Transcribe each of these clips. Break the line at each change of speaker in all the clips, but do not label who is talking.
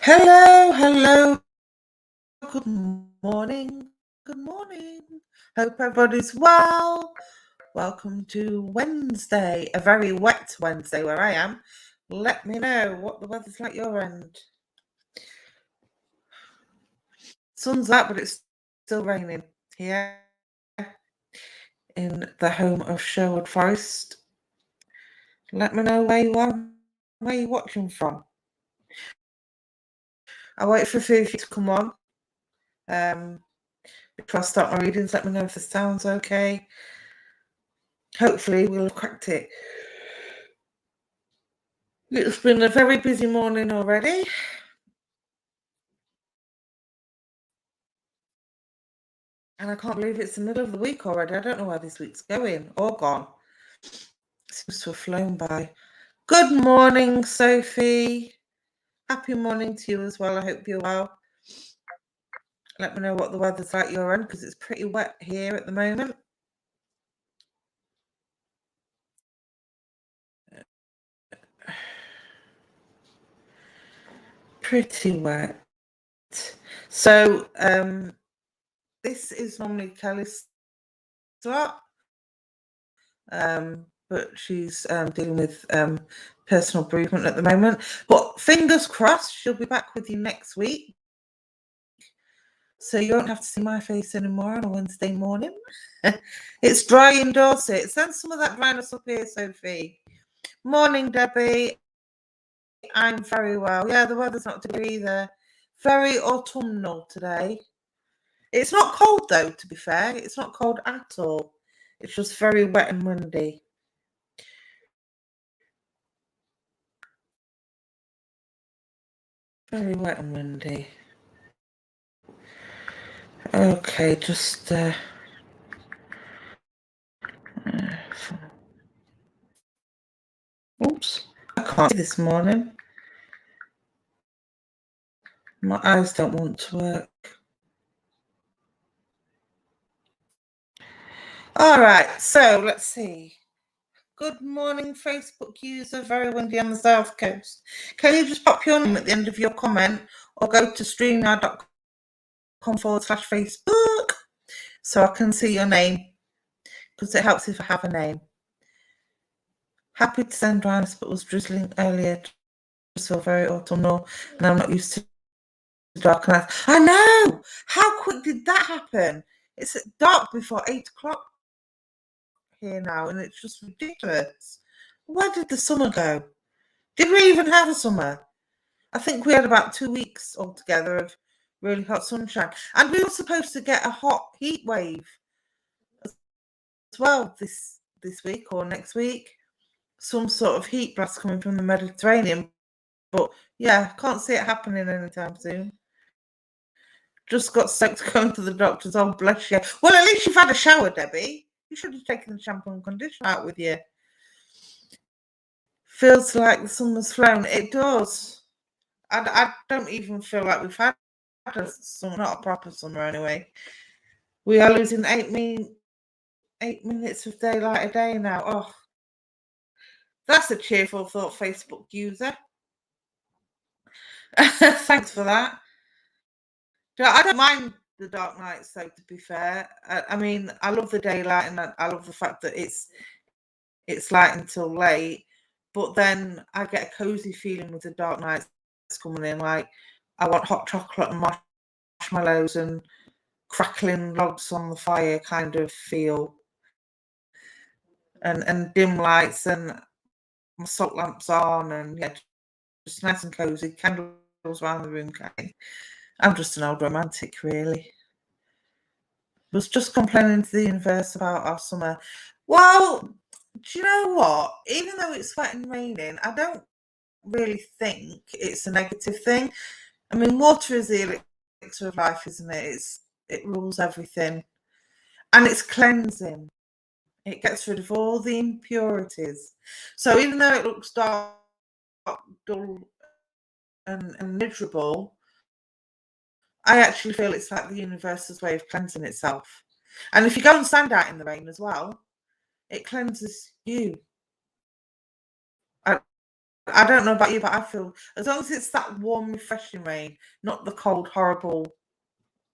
Hello. Good morning. Hope everybody's well. Welcome to Wednesday, a very wet Wednesday where I am. Let me know what the weather's like your end. Sun's out, but it's still raining here in the home of Sherwood Forest. Let me know where you are, where you're watching from. I'll wait for Fifi to come on. Before I start my readings, let me know if the sound's okay. Hopefully we'll have cracked it. It's been a very busy morning already. And I can't believe it's the middle of the week already. I don't know where this week's going or gone. It seems to have flown by. Good morning, Sophie. Happy morning to you as well. I hope you're well. Let me know what the weather's like your end, because it's pretty wet here at the moment. Pretty wet. So this is normally Kelly's slot. But she's dealing with personal bereavement at the moment. But fingers crossed, she'll be back with you next week. So you won't have to see my face anymore on a Wednesday morning. It's dry in Dorset. Send some of that dryness up here, Sophie. Morning, Debbie. I'm very well. Yeah, the weather's not too good either. Very autumnal today. It's not cold, though, to be fair. It's not cold at all. It's just very wet and windy. Very wet and windy. Okay, just oops, I can't see this morning. My eyes don't want to work. All right, so let's see. Good morning, Facebook user, very windy on the South Coast. Can you just pop your name at the end of your comment or go to streamyard.com/Facebook so I can see your name, because it helps if I have a name. Happy to send dryness, but was drizzling earlier. Just feel very autumnal, and I'm not used to dark night. I know! How quick did that happen? It's dark before 8 o'clock here now, and it's just ridiculous. Where did the summer go? Did we even have a summer? I think we had about 2 weeks altogether of really hot sunshine. And we were supposed to get a hot heat wave as well this week or next week. Some sort of heat blast coming from the Mediterranean. But yeah, can't see it happening anytime soon. Just got soaked going to the doctors. Oh, bless you. Well, at least you've had a shower, Debbie. You should have taken the shampoo and conditioner out with you. Feels like the summer's flown. It does. I don't even feel like we've had a summer, not a proper summer anyway. We are losing 8 minutes of daylight a day now. Oh, that's a cheerful thought, Facebook user. Thanks for that. I don't mind the dark nights, though, to be fair. I mean, I love the daylight, and I love the fact that it's light until late. But then I get a cozy feeling with the dark nights coming in. Like, I want hot chocolate and marshmallows and crackling logs on the fire kind of feel. And dim lights and my salt lamps on, and yeah, just nice and cozy, candles around the room kind of. I'm just an old romantic, really. Was just complaining to the universe about our summer. Well, do you know what? Even though it's wet and raining, I don't really think it's a negative thing. I mean, water is the elixir of life, isn't it? It rules everything. And it's cleansing. It gets rid of all the impurities. So even though it looks dark, dull, and miserable, I actually feel it's like the universe's way of cleansing itself. And if you go and stand out in the rain as well, it cleanses you. I don't know about you, but I feel as long as it's that warm, refreshing rain, not the cold, horrible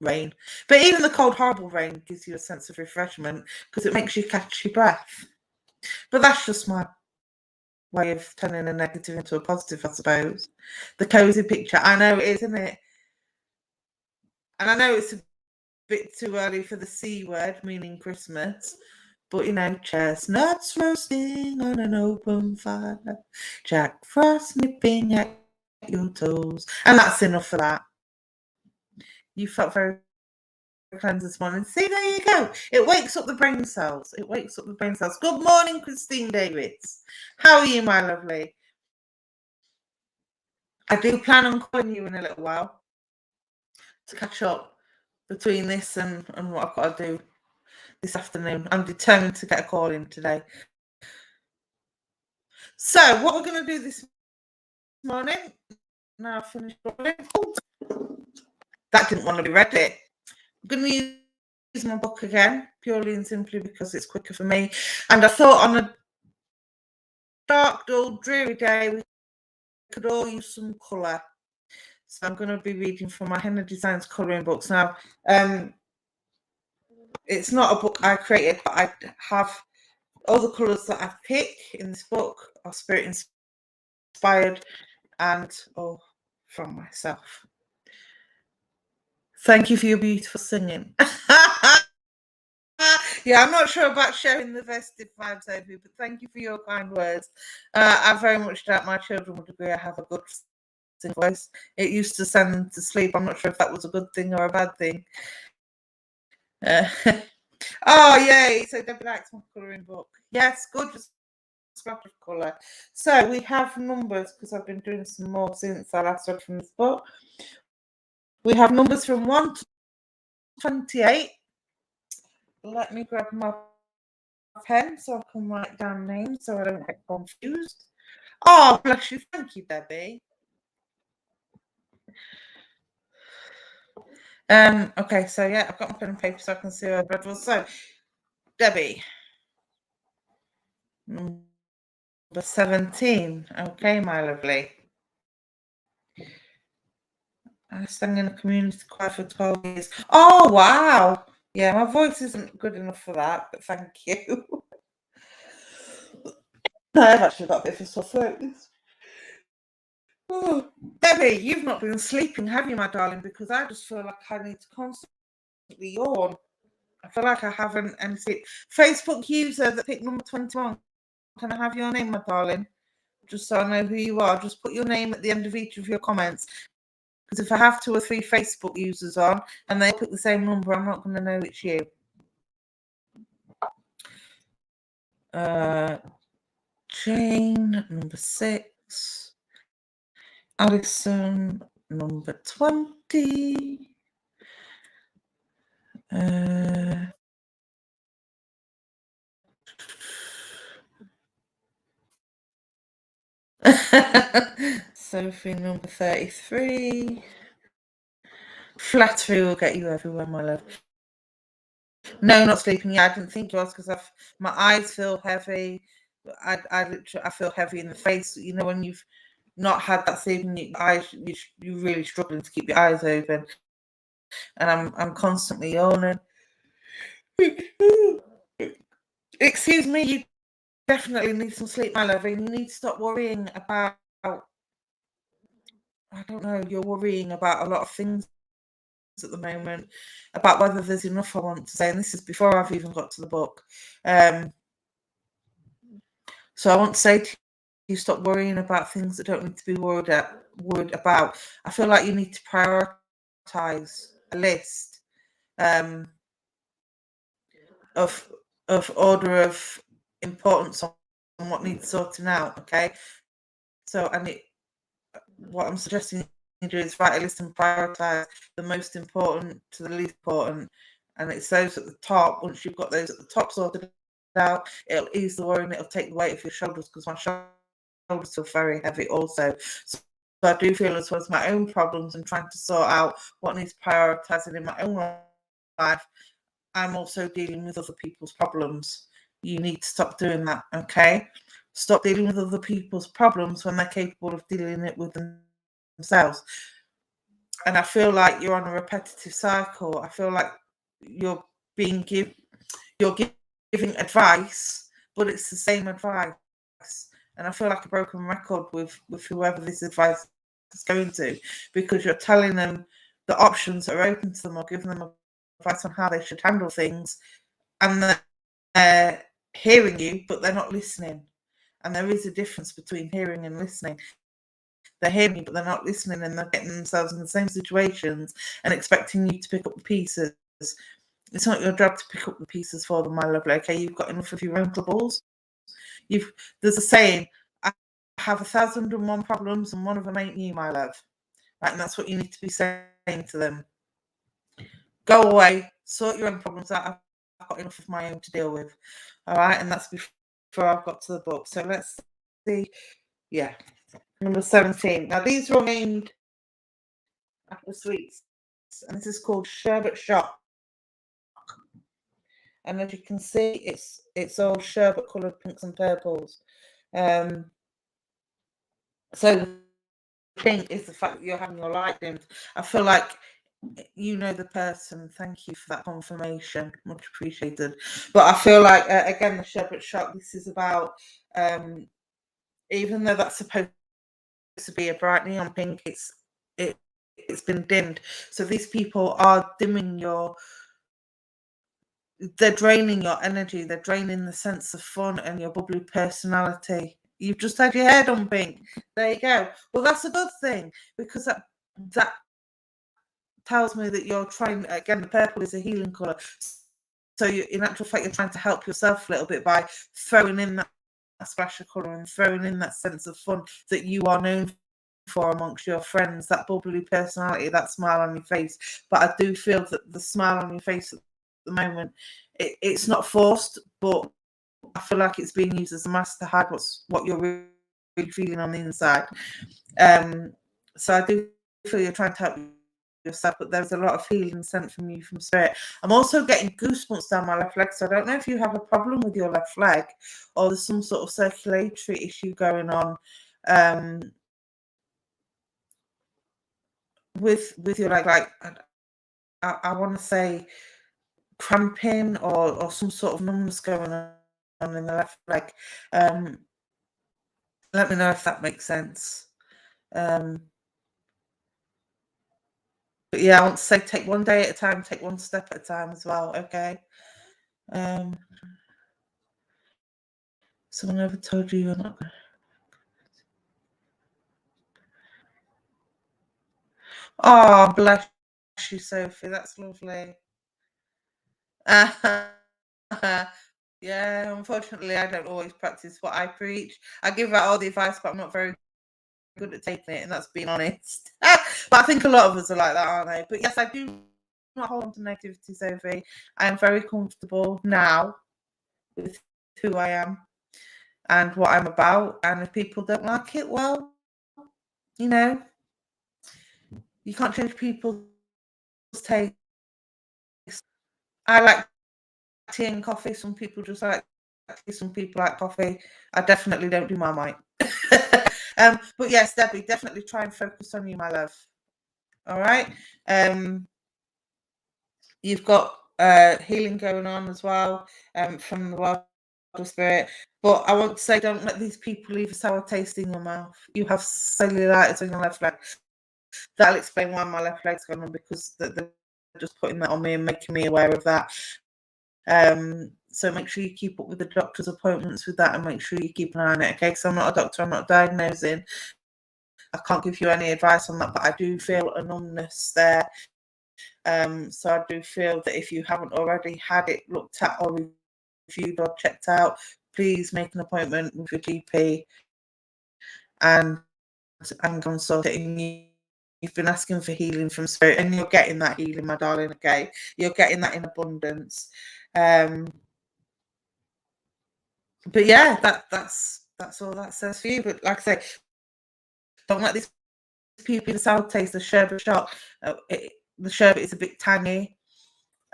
rain. But even the cold, horrible rain gives you a sense of refreshment because it makes you catch your breath. But that's just my way of turning a negative into a positive, I suppose. The cozy picture. I know it is, isn't it? And I know it's a bit too early for the C word, meaning Christmas. But, you know, chestnuts roasting on an open fire, Jack Frost nipping at your toes. And that's enough for that. You felt very cleansed this morning. See, there you go. It wakes up the brain cells. It wakes up the brain cells. Good morning, Christine Davids. How are you, my lovely? I do plan on calling you in a little while to catch up between this and what I've got to do this afternoon. I'm determined to get a call in today. So what we're going to do this morning, now I've finished calling. That didn't want to be read it. I'm going to use my book again, purely and simply because it's quicker for me. And I thought on a dark, dull, dreary day, we could all use some colour. So I'm going to be reading from my Henna Designs colouring books. Now, it's not a book I created, but I have all the colours that I pick in this book are spirit inspired and from myself. Thank you for your beautiful singing. Yeah, I'm not sure about sharing the festive vibes over you, but thank you for your kind words. I very much doubt my children would agree I have a good singing voice. It used to send them to sleep. I'm not sure if that was a good thing or a bad thing. Oh, yay. So Debbie likes my colouring book. Yes, gorgeous splash of colour. So we have numbers because I've been doing some more since I last read from this book. We have numbers from 1 to 28. Let me grab my pen so I can write down names so I don't get confused. Oh, bless you. Thank you, Debbie. Okay, so yeah, I've got my pen and paper so I can see where I've read was. So, Debbie. Number 17. Okay, my lovely. I sang in a community choir for 12 years. Oh, wow. Yeah, my voice isn't good enough for that, but thank you. I've actually got a bit of a sore throat. Oh, Debbie, you've not been sleeping, have you, my darling? Because I just feel like I need to constantly yawn. I feel like I haven't any sleep. Facebook user that picked number 21. Can I have your name, my darling? Just so I know who you are. Just put your name at the end of each of your comments. Because if I have 2 or 3 Facebook users on and they put the same number, I'm not going to know it's you. Jane, number 6. Alison, number 20. Sophie, number 33. Flattery will get you everywhere, my love. No, not sleeping. Yeah, I didn't think it was because my eyes feel heavy. I feel heavy in the face. You know, when you've not had that sleeping, you're really struggling to keep your eyes open, and I'm constantly yawning. Excuse me, you definitely need some sleep, my love, and you need to stop worrying about. I don't know. You're worrying about a lot of things at the moment, about whether there's enough I want to say, and this is before I've even got to the book. So I want to say to you, stop worrying about things that don't need to be worried about. I feel like you need to prioritize a list of order of importance on what needs sorting out. Okay, so what I'm suggesting you do is write a list and prioritize the most important to the least important, and it's those at the top. Once you've got those at the top sorted out, it'll ease the worry and it'll take the weight off your shoulders, because my shoulders feel very heavy also. So I do feel, as well as my own problems and trying to sort out what needs prioritizing in my own life, I'm also dealing with other people's problems. You need to stop doing that, okay? stop dealing with other people's problems when they're capable of dealing it with themselves. And I feel like you're on a repetitive cycle. I feel like you're giving advice, but it's the same advice. And I feel like a broken record with whoever this advice is going to, because you're telling them the options that are open to them or giving them advice on how they should handle things, and they're hearing you, but they're not listening. And there is a difference between hearing and listening. They're hearing you, but they're not listening, and they're getting themselves in the same situations and expecting you to pick up the pieces. It's not your job to pick up the pieces for them, my lovely. Okay, you've got enough of your own troubles. There's a saying, I have 1,001 problems and one of them ain't you, my love. Right, and that's what you need to be saying to them. Go away, sort your own problems out. I've got enough of my own to deal with. All right, and that's before I've got to the book. So let's see. Yeah, number 17. Now these are all named after sweets, and this is called Sherbet Shock. And as you can see, it's all sherbet coloured pinks and purples. So the thing is the fact that you're having your light dimmed. I feel like you know the person. Thank you for that confirmation, much appreciated. But I feel like again, the sherbet shock, this is about even though that's supposed to be a bright neon pink, it's been dimmed. So these people are dimming they're draining your energy, they're draining the sense of fun and your bubbly personality. You've just had your hair done pink. There you go. Well, that's a good thing, because that tells me that you're trying, again, the purple is a healing colour. So in actual fact, you're trying to help yourself a little bit by throwing in that splash of colour and throwing in that sense of fun that you are known for amongst your friends, that bubbly personality, that smile on your face. But I do feel that the smile on your face at the moment, it's not forced, but I feel like it's being used as a mask to hide what you're really feeling on the inside. So I do feel you're trying to help yourself, but there's a lot of healing sent from you from spirit. I'm also getting goosebumps down my left leg, so I don't know if you have a problem with your left leg or there's some sort of circulatory issue going on with your leg. Like I want to say cramping or some sort of numbness going on in the left leg. Let me know if that makes sense. But yeah, I want to say take one day at a time, take one step at a time as well, okay? Someone ever told you you're not going to... Oh, bless you, Sophie. That's lovely. Yeah, unfortunately, I don't always practice what I preach. I give out all the advice, but I'm not very good at taking it, and that's being honest. But I think a lot of us are like that, aren't they? But yes, I do not hold on to negativity, Sophie. I am very comfortable now with who I am and what I'm about. And if people don't like it, well, you know, you can't change people's taste. I like tea and coffee. Some people just like tea, some people like coffee. I definitely don't do Marmite. But yes, Debbie, definitely try and focus on you, my love. All right. You've got healing going on as well from the world of spirit. But I want to say, don't let these people leave a sour taste in your mouth. You have cellulitis on your left leg. That'll explain why my left leg's gone on, because they're just putting that on me and making me aware of that. So make sure you keep up with the doctor's appointments with that, and make sure you keep an eye on it, okay? Because I'm not a doctor, I'm not diagnosing. I can't give you any advice on that, but I do feel a numbness there. So I do feel that if you haven't already had it looked at or reviewed or checked out, please make an appointment with your GP and consult it. You've been asking for healing from spirit, and you're getting that healing, my darling, okay? You're getting that in abundance. But yeah, that's all that says for you. But like I say, don't let these people in the sour taste. The sherbet shock. The sherbet is a bit tangy,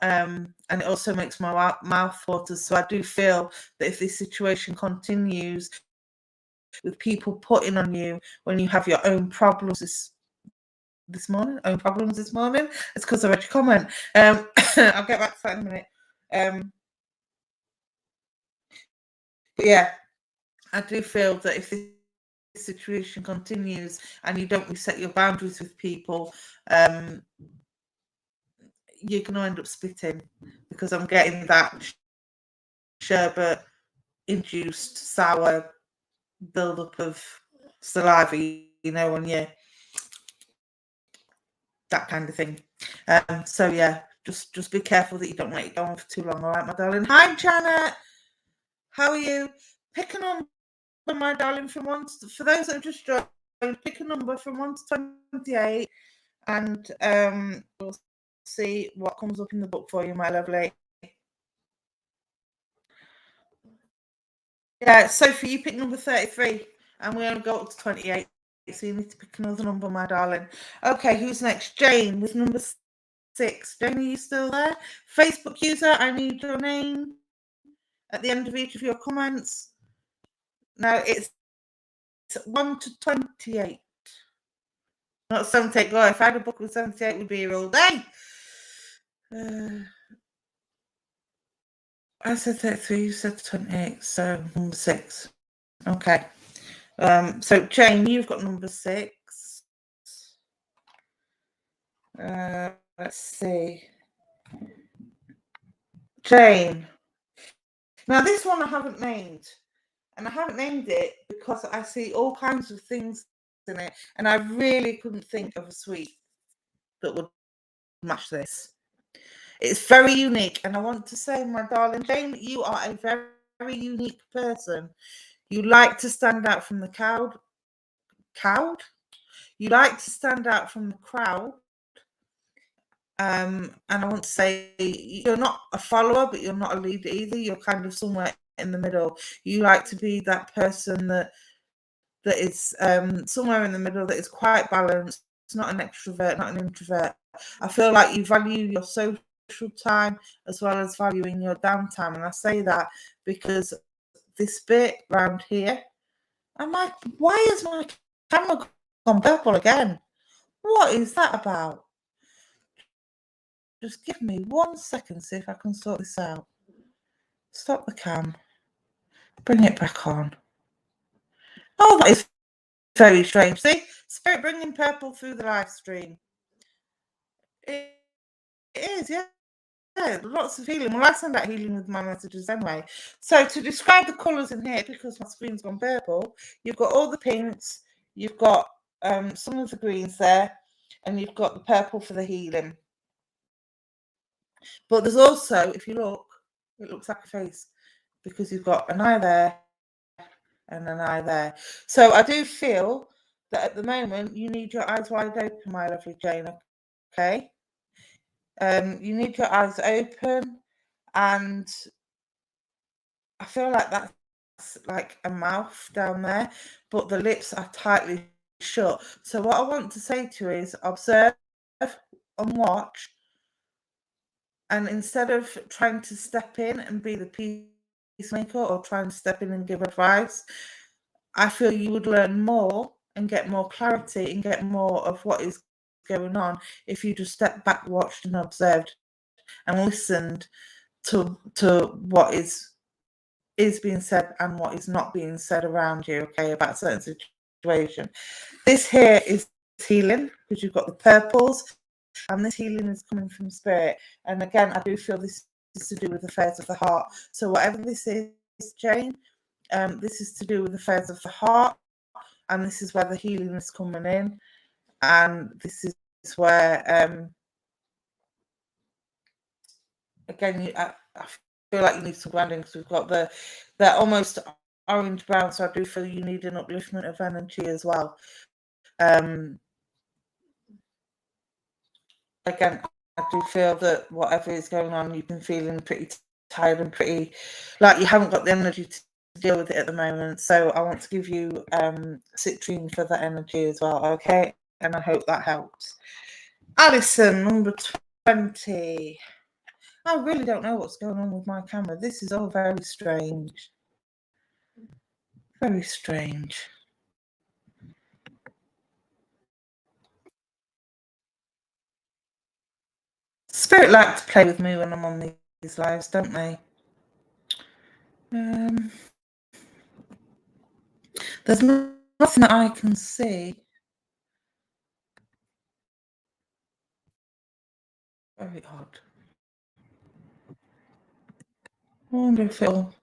and it also makes my mouth water. So I do feel that if this situation continues, with people putting on you when you have your own problems this morning. It's because I read your comment. I'll get back to that in a minute. But yeah, I do feel that if this situation continues and you don't reset your boundaries with people, you're going to end up splitting, because I'm getting that sherbet induced sour build-up of saliva, when you that kind of thing. So yeah, just be careful that you don't let it go on for too long. All right, my darling. Hi, Janet. How are you? Pick a number, my darling, from 1 to, for those that have just joined, pick a number from 1 to 28, and we'll see what comes up in the book for you, my lovely. Yeah, Sophie, you pick number 33, and we only go up to 28, so you need to pick another number, my darling. Okay, who's next? Jane with number 6. Jane, are you still there? Facebook user, I need your name at the end of each of your comments. Now it's 1 to 28. Not 78. God, if I had a book with 78, we'd be here all day. I said 33, you said 28, so number 6. Okay. So Jane, you've got number 6. Let's see. Jane. Now this one I haven't named. And I haven't named it because I see all kinds of things in it, and I really couldn't think of a sweet that would match this. It's very unique, and I want to say, my darling Jane, you are a very, very unique person. You like to stand out from the crowd. You like to stand out from the crowd. And I want to say, you're not a follower, but you're not a leader either. You're kind of somewhere in the middle. You like to be that person that is somewhere in the middle, that is quite balanced. It's not an extrovert, not an introvert. I feel like you value your social time as well as valuing your downtime. And I say that because this bit round here, I'm like, why is my camera gone purple again? What is that about? Just give me 1 second, see if I can sort this out. Stop the cam. Bring it back on. Oh, that is very strange. See? Spirit bringing purple through the live stream. It is, yeah. Lots of healing. Well, I send out healing with my messages anyway. So to describe the colours in here, because my screen's gone purple, you've got all the pinks, you've got some of the greens there, and you've got the purple for the healing. But there's also, if you look, it looks like a face, because you've got an eye there and an eye there. So I do feel that at the moment you need your eyes wide open, my lovely Jane. Okay. You need your eyes open, and I feel like that's like a mouth down there, but the lips are tightly shut. So what I want to say to you is observe and watch, and instead of trying to step in and be the peacemaker or trying to step in and give advice, I feel you would learn more and get more clarity and get more of what is going on if you just stepped back, watched and observed and listened to what is being said and what is not being said around you, okay, about a certain situation. This here is healing, because you've got the purples, and this healing is coming from spirit. And again, I do feel this is to do with the affairs of the heart. So whatever this is, Jane, this is to do with the affairs of the heart, and this is where the healing is coming in, and this is where again I feel like you need some grounding, because we've got the almost orange brown, so I do feel you need an upliftment of energy as well. Again, I do feel that whatever is going on, you've been feeling pretty tired and pretty like you haven't got the energy to deal with it at the moment. So I want to give you citrine for that energy as well, okay? And I hope that helps. Alison, number 20. I really don't know what's going on with my camera. This is all very strange. Very strange. Spirit like to play with me when I'm on these lives, don't they? There's nothing that I can see. Very odd. I wonder if it'll...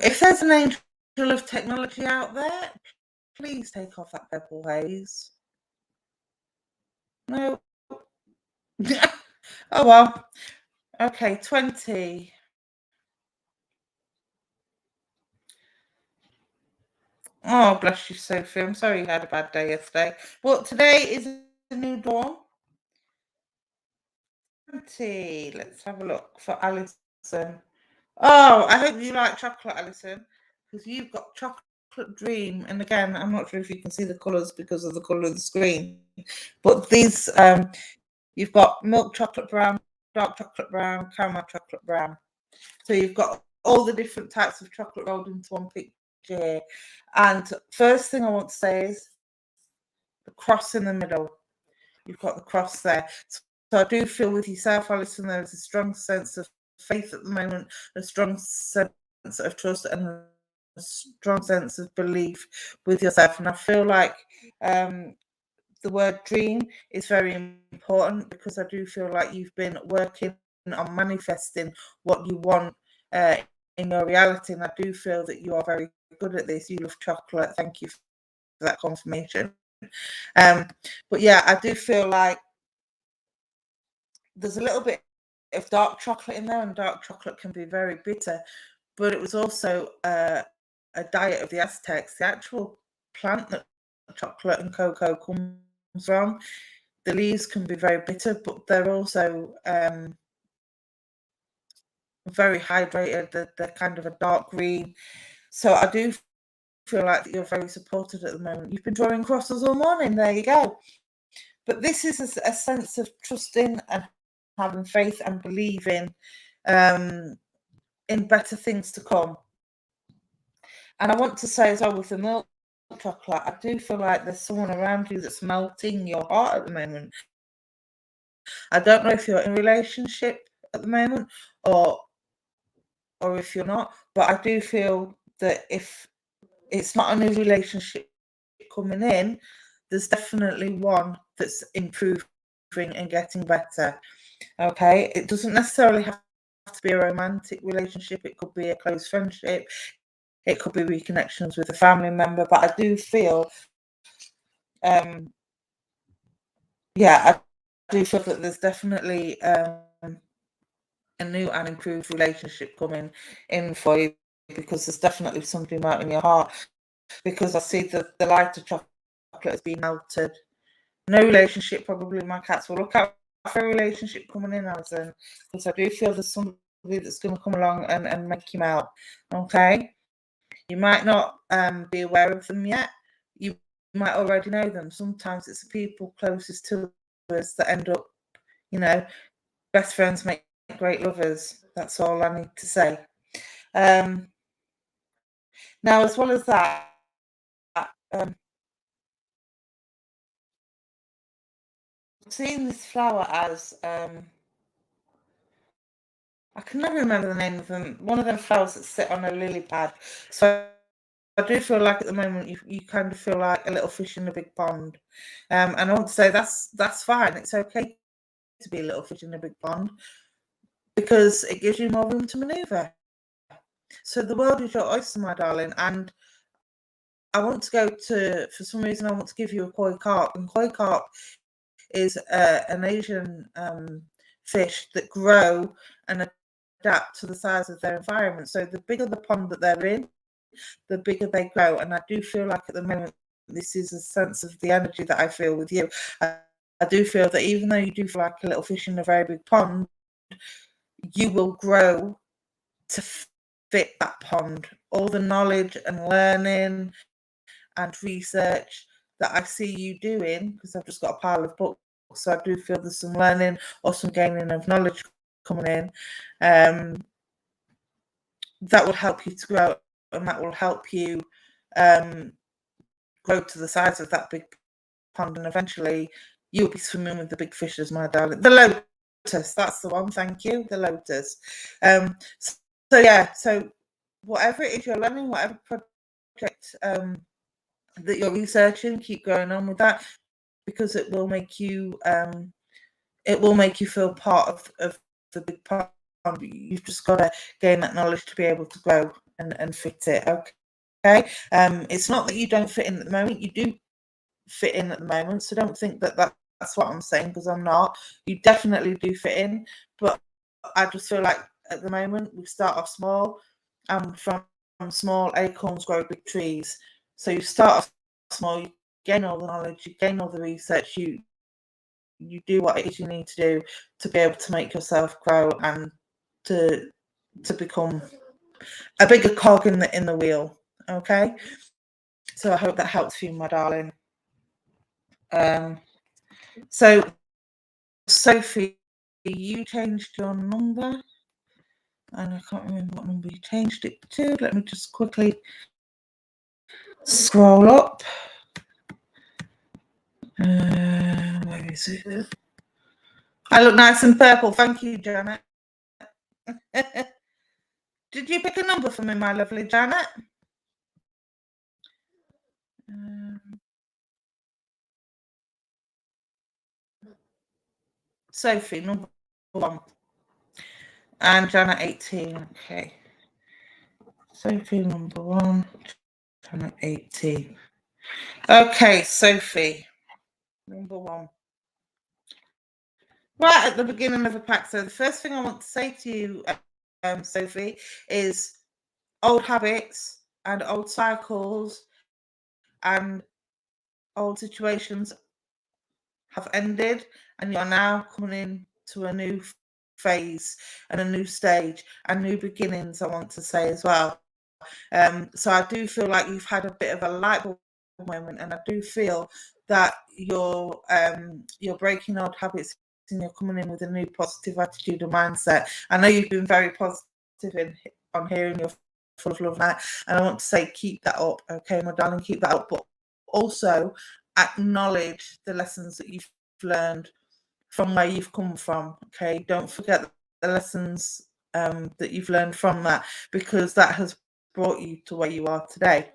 If there's an angel of technology out there, please take off that purple haze. No. Oh well. Okay, 20. Oh, bless you, Sophie. I'm sorry you had a bad day yesterday. Well, today is a new dawn. 20. Let's have a look for Alison. Oh, I hope you like chocolate, Alison, because you've got chocolate dream. And again, I'm not sure if you can see the colours because of the colour of the screen, but these, you've got milk chocolate brown, dark chocolate brown, caramel chocolate brown. So you've got all the different types of chocolate rolled into one picture here. And first thing I want to say is the cross in the middle. You've got the cross there. So I do feel with yourself, Alison, there is a strong sense of faith at the moment, a strong sense of trust, and a strong sense of belief with yourself. And I feel like the word dream is very important, because I do feel like you've been working on manifesting what you want in your reality, and I do feel that you are very good at this. You love chocolate. Thank you for that confirmation. But yeah, I do feel like there's a little bit of dark chocolate in there, and dark chocolate can be very bitter, but it was also a diet of the Aztecs. The actual plant that chocolate and cocoa comes from, the leaves can be very bitter, but they're also very hydrated. They're kind of a dark green. So I do feel like you're very supported at the moment. You've been drawing crosses all morning. There you go. But this is a sense of trusting and having faith and believing in better things to come. And I want to say as well, with the milk chocolate, I do feel like there's someone around you that's melting your heart at the moment. I don't know if you're in a relationship at the moment or if you're not, but I do feel that if it's not a new relationship coming in, there's definitely one that's improving and getting better. Okay, it doesn't necessarily have to be a romantic relationship. It could be a close friendship. It could be reconnections with a family member. But I do feel, yeah, I do feel that there's definitely a new and improved relationship coming in for you, because there's definitely something melting your heart. Because I see the lighter chocolate has been melted. No relationship, probably my cats will look out for a relationship coming in, Alison, because I do feel there's somebody that's going to come along and make you melt. Okay, you might not be aware of them yet. You might already know them. Sometimes it's the people closest to us that end up, best friends make great lovers. That's all I need to say. Now, as well as that, seeing this flower as I can never remember the name of them. One of them flowers that sit on a lily pad. So I do feel like at the moment you kind of feel like a little fish in a big pond. And I want to say that's fine. It's okay to be a little fish in a big pond, because it gives you more room to maneuver. So the world is your oyster, my darling. And I want to go to, for some reason, I want to give you a koi carp. And koi carp is an Asian fish that grow and adapt to the size of their environment. So the bigger the pond that they're in, the bigger they grow. And I do feel like at the moment, this is a sense of the energy that I feel with you. I do feel that even though you do feel like a little fish in a very big pond, you will grow to fit that pond. All the knowledge and learning and research that I see you doing, because I've just got a pile of books, so I do feel there's some learning or some gaining of knowledge coming in. that will help you to grow, and that will help you grow to the size of that big pond, and eventually you'll be swimming with the big fishes, my darling. The lotus, that's the one. Thank you, the lotus. So yeah, so whatever it is you're learning, whatever project that you're researching, keep going on with that, because it will make you feel part of the big pond. You've just got to gain that knowledge to be able to grow and fit it. Okay. It's not that you don't fit in at the moment. You do fit in at the moment, so don't think that that's what I'm saying, because I'm not. You definitely do fit in, but I just feel like at the moment we start off small, and from small acorns grow big trees. So you start off small, you gain all the knowledge, you gain all the research, you do what it is you need to do to be able to make yourself grow and to become a bigger cog in the wheel. Okay, so I hope that helps you, my darling. So Sophie, you changed your number, and I can't remember what number you changed it to. Let me just quickly scroll up. Where is it? I look nice and purple. Thank you, Janet. Did you pick a number for me, my lovely Janet? Sophie, number 1. And Janet, 18. Okay. Sophie, number 1. Janet, 18. Okay, Sophie, number 1. Right at the beginning of the pack. So the first thing I want to say to you, Sophie, is old habits and old cycles and old situations have ended, and you're now coming in to a new phase and a new stage and new beginnings, I want to say as well. So I do feel like you've had a bit of a light bulb moment, and I do feel that you're breaking old habits and you're coming in with a new positive attitude and mindset. I know you've been very positive on here, and you're full of love now, and I want to say keep that up, okay, my darling, keep that up, but also acknowledge the lessons that you've learned from where you've come from. Okay, don't forget the lessons that you've learned from that, because that has brought you to where you are today,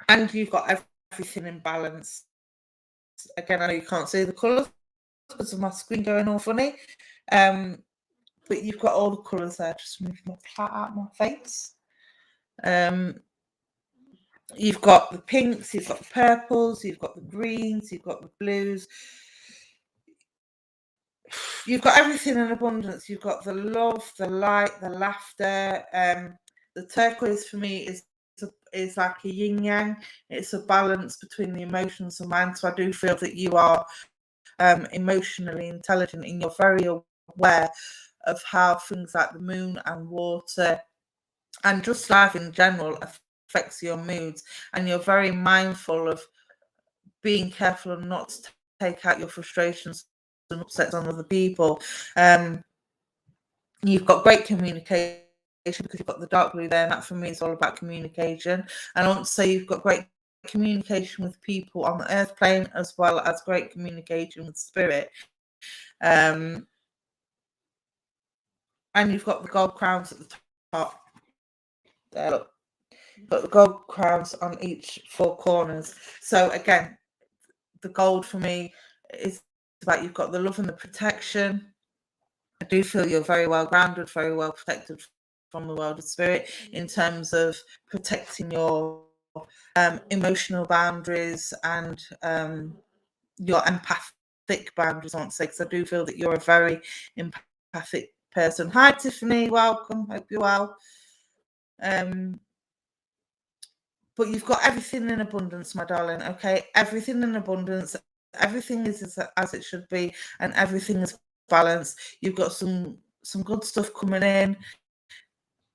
and you've got everything in balance. Again, I know you can't see the colours because of my screen going all funny, but you've got all the colours there. Just move my cat out of my face. You've got the pinks, you've got the purples, you've got the greens, you've got the blues. You've got everything in abundance. You've got the love, the light, the laughter. The turquoise for me is like a yin yang. It's a balance between the emotions and mind. So I do feel that you are emotionally intelligent, and you're very aware of how things like the moon and water and just life in general affects your moods, and you're very mindful of being careful and not to take out your frustrations and upsets on other people. You've got great communication because you've got the dark blue there, and that for me is all about communication. And I want to say you've got great communication with people on the earth plane, as well as great communication with spirit. And you've got the gold crowns at the top. There, look. Got the gold crowns on each 4 corners. So again, the gold for me is about you've got the love and the protection. I do feel you're very well grounded, very well protected from the world of spirit in terms of protecting your emotional boundaries and your empathic boundaries, I want to say, because I do feel that you're a very empathic person. Hi, Tiffany. Welcome. Hope you're well. But you've got everything in abundance, my darling, okay? Everything in abundance. Everything is as it should be, and everything is balanced. You've got some good stuff coming in.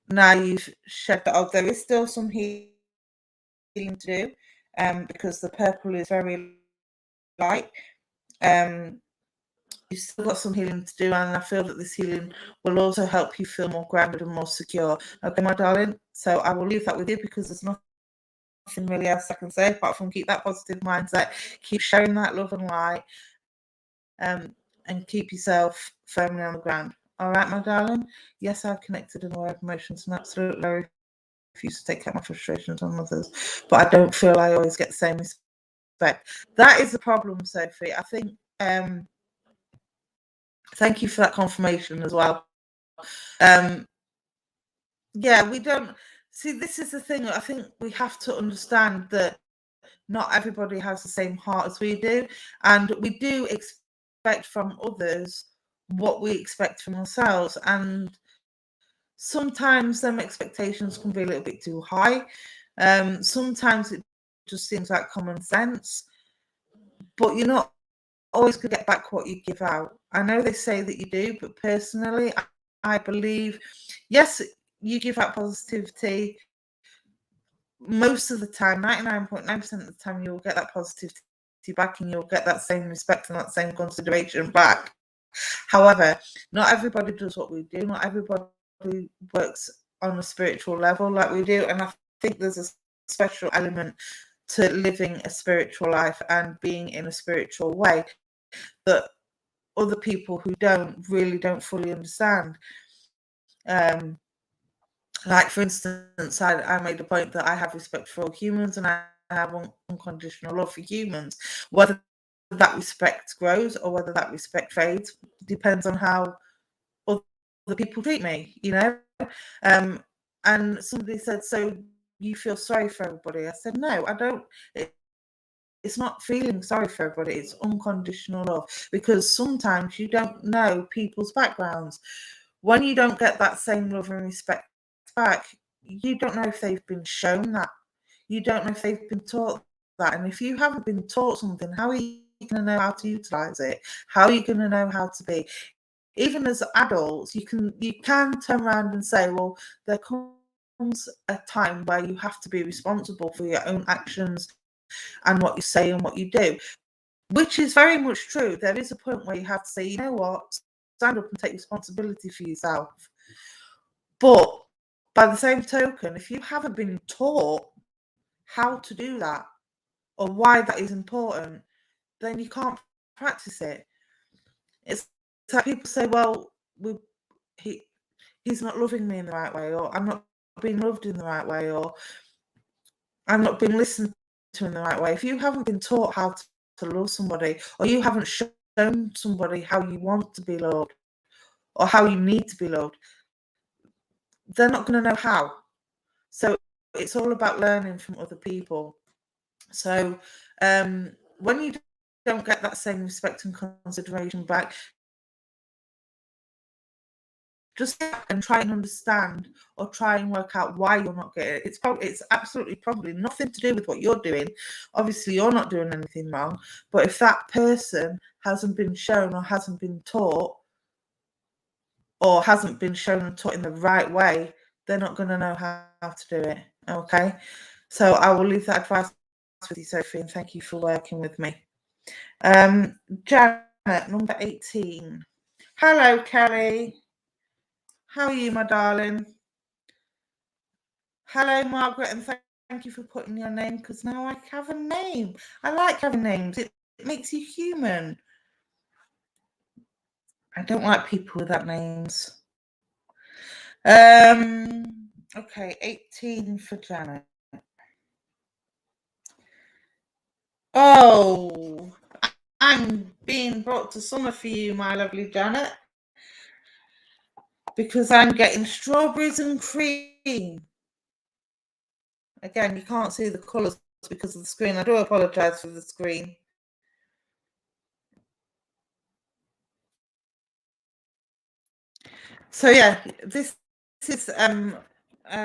Now you've shed that off. There is still some healing to do, because the purple is very light. still got some healing to do, and I feel that this healing will also help you feel more grounded and more secure. Okay, my darling. So I will leave that with you because there's nothing really else I can say apart from keep that positive mindset, keep sharing that love and light, and keep yourself firmly on the ground. All right, my darling. Yes, I've connected and aware of emotions, and absolutely I refuse to take out my frustrations on others, but I don't feel I always get the same respect. That is the problem, Sophie. I think. Thank you for that confirmation as well. Yeah, we don't see. This is the thing. I think we have to understand that not everybody has the same heart as we do, and we do expect from others what we expect from ourselves, and sometimes them expectations can be a little bit too high. Sometimes it just seems like common sense, but you're not always going to get back what you give out. I know they say that you do, but personally, I believe, yes, you give out positivity. Most of the time, 99.9% of the time, you'll get that positivity back and you'll get that same respect and that same consideration back. However, not everybody does what we do. Not everybody works on a spiritual level like we do. And I think there's a special element to living a spiritual life and being in a spiritual way that other people who really don't fully understand. Like, for instance, I made a point that I have respect for all humans and I have unconditional love for humans. Whether that respect grows or whether that respect fades depends on how other people treat me, you know. And somebody said, so you feel sorry for everybody? I said, no, I don't. It's not feeling sorry for everybody, it's unconditional love, because sometimes you don't know people's backgrounds. When you don't get that same love and respect back, you don't know if they've been shown that. You don't know if they've been taught that. And if you haven't been taught something, how are you going to know how to utilize it? How are you going to know how to be? Even as adults, you can turn around and say, well, there comes a time where you have to be responsible for your own actions and what you say and what you do, which is very much true. There is a point where you have to say, you know what, stand up and take responsibility for yourself. But by the same token, if you haven't been taught how to do that or why that is important, then you can't practice it. It's like people say, well, he's not loving me in the right way, or I'm not being loved in the right way, or I'm not being listened to in the right way. If you haven't been taught how to love somebody, or you haven't shown somebody how you want to be loved or how you need to be loved, they're not going to know how. So it's all about learning from other people. So when you don't get that same respect and consideration back, just and try and understand or try and work out why you're not getting it. It's absolutely probably nothing to do with what you're doing. Obviously, you're not doing anything wrong. But if that person hasn't been shown or hasn't been taught or hasn't been shown and taught in the right way, they're not going to know how to do it. Okay? So I will leave that advice with you, Sophie, and thank you for working with me. Janet, number 18. Hello, Kelly. How are you, my darling? Hello, Margaret, and thank you for putting your name, because now I have a name. I like having names. It makes you human. I don't like people without names. Okay, 18 for Janet. Oh, I'm being brought to summer for you, my lovely Janet, because I'm getting strawberries and cream. Again, you can't see the colours because of the screen. I do apologise for the screen. So yeah, this is